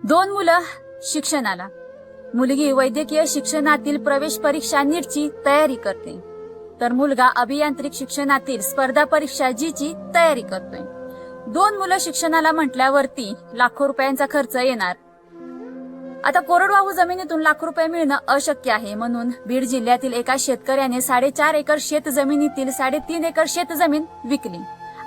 दोन मुलं शिक्षणाला. मुलगी वैद्यकीय शिक्षणातील प्रवेश परीक्षा नीटची तयारी करते, तर मुलगा अभियांत्रिक शिक्षणातील स्पर्धा परीक्षा जीची तयारी करतोय. दोन मुलं शिक्षणाला म्हटल्यावरती लाखो रुपयांचा खर्च येणार. आता कोरडवाहू जमिनीतून लाखो रुपये मिळणं अशक्य आहे. म्हणून बीड जिल्ह्यातील एका शेतकऱ्याने 4.5 एकर शेत जमिनीतील 3.5 एकर शेत जमीन विकली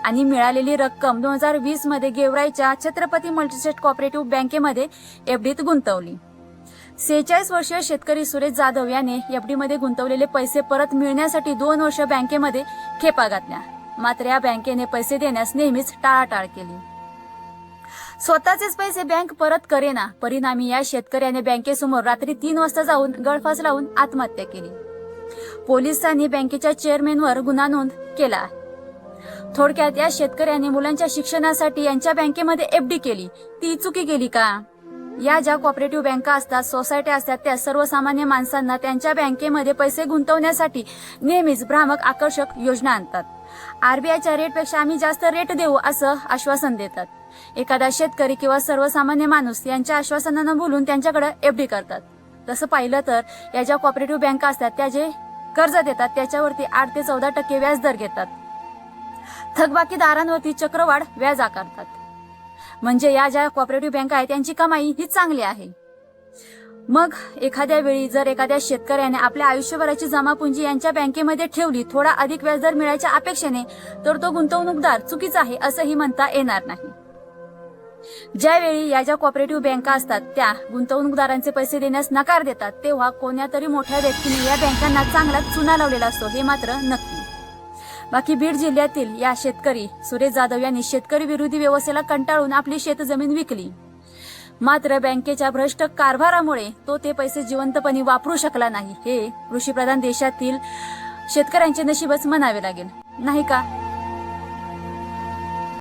आणि मिळालेली रक्कम 2020 मध्ये गेवराईच्या छत्रपती मल्टीस्टेट कोऑपरेटिव्ह बँकेमध्ये एफडीत गुंतवली. 46 वर्षीय शेतकरी सुरेश जाधव याने एफडी मध्ये गुंतवलेले पैसे परत मिळण्यासाठी 2 वर्ष बँकेमध्ये खेपा घातल्या. मात्र या बँकेने पैसे देण्यास नेहमीच टाळाटाळ केली. स्वतःचेच पैसे बँक परत करेना. परिणामी या शेतकऱ्याने बँकेसमोर रात्री 3 वाजता जाऊन गळफास लावून आत्महत्या केली. पोलिसांनी बँकेच्या चेअरमॅनवर गुन्हा नोंद केला. थोडक्यात या शेतकऱ्याने मुलांच्या शिक्षणासाठी यांच्या बँकेमध्ये एफडी केली. ती चुकी केली का? या ज्या कोऑपरेटिव्ह बँका असतात, सोसायट्या असतात, त्या सर्वसामान्य माणसांना त्यांच्या बँकेमध्ये पैसे गुंतवण्यासाठी नेहमीच भ्रामक आकर्षक योजना आणतात. आरबीआयच्या रेटपेक्षा आम्ही जास्त रेट देऊ असं आश्वासन देतात. एखादा शेतकरी किंवा सर्वसामान्य माणूस यांच्या आश्वासनांना बोलून त्यांच्याकडे एफडी करतात. तसं पाहिलं तर या ज्या कोऑपरेटिव्ह बँका असतात त्या जे कर्ज देतात त्याच्यावरती 8 ते 14% व्याज दर घेतात. थकबाकीदारांवरती चक्रवाढ व्याज आकारतात. म्हणजे या ज्या कोऑपरेटिव्ह बँका आहेत त्यांची कमाई ही चांगली आहे. मग एखाद्या वेळी जर एखाद्या शेतकऱ्याने आपल्या आयुष्यभराची जमापुंजी यांच्या बँकेमध्ये ठेवली थोडा अधिक व्याजदर मिळायच्या अपेक्षेने, तर तो गुंतवणूकदार चुकीचा आहे असंही म्हणता येणार नाही. ज्यावेळी या ज्या कोऑपरेटिव्ह बँका असतात त्या गुंतवणूकदारांचे पैसे देण्यास नकार देतात, तेव्हा कोण्यातरी मोठ्या व्यक्तीने या बँकांना चांगला चुना लावलेला असतो, हे मात्र नक्की. बाकी बीड जिल्ह्यातील या शेतकरी सुरेश जाधव यांनी शेतकरी विरोधी व्यवस्थेला कंटाळून आपली शेतजमीन विकली. मात्र बँकेच्या भ्रष्ट कारभारामुळे तो ते पैसे जिवंतपणे वापरू शकला नाही. हे कृषीप्रधान देशातील शेतकऱ्यांचे नशीबच म्हणावे लागेल, नाही का?